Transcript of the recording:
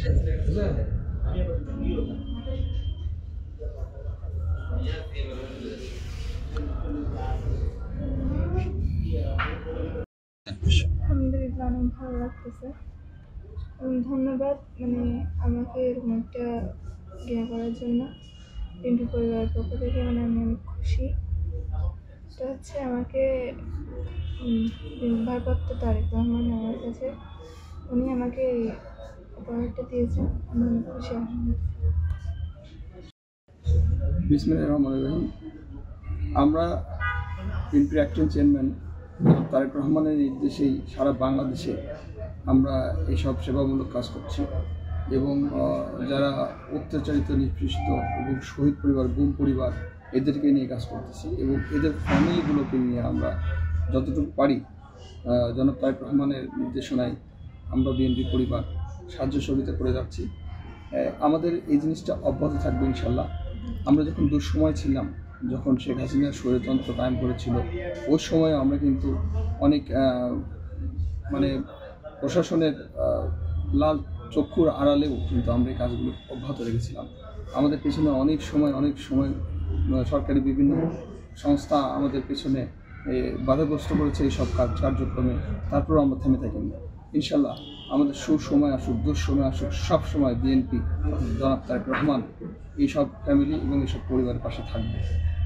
আলহামদুলিল্লাহ, অনেক ভালো লাগতেছে এবং ধন্যবাদ আমাকে এরকম একটা করার জন্য। পিন্টু পরিবারের পক্ষ থেকে আমি অনেক খুশি। এটা হচ্ছে আমাকে ভারপ্রাপ্ত তারেক রহমান আমার কাছে, উনি আমাকে এই উপহারটা দিয়েছেন। আমি অনেক খুশি। বিসমিল্লাহির রহমানির রহিম। আমরা পিন্টুর অ্যাক্টিং চেয়ারম্যান তারেক রহমানের নির্দেশেই সারা বাংলাদেশে আমরা এইসব সেবামূলক কাজ করছি এবং যারা অত্যাচারিত, নিপীড়িত এবং শহীদ পরিবার, গুম পরিবার, এদেরকে নিয়ে কাজ করতেছি এবং এদের ফ্যামিলিগুলোকে নিয়ে আমরা যতটুকু পারি জনাব তারেক রহমানের নির্দেশনায় আমরা বিএনপি পরিবার সাহায্য সহযোগিতা করে যাচ্ছি। আমাদের এই জিনিসটা অব্যাহত থাকবে ইনশাল্লাহ। আমরা যখন দুঃসময় ছিলাম, যখন শেখ হাসিনার স্বৈরতন্ত্র কায়েম করেছিল, ওই সময় আমরা কিন্তু অনেক প্রশাসনের লাল চক্ষুর আড়ালেও কিন্তু আমরা এই কাজগুলো অব্যাহত রেখেছিলাম। আমাদের পেছনে অনেক সময় সরকারি বিভিন্ন সংস্থা আমাদের পেছনে বাধাগ্রস্ত করেছে এই সব কার্যক্রমে, তারপরেও আমরা থেমে থাকিনি। ইনশাল্লাহ আমাদের সুসময় আসুক, দুঃসময় আসুক, সব সময় বিএনপি জনাব তারেক রহমান এইসব ফ্যামিলি এবং এইসব পরিবারের পাশে থাকবে।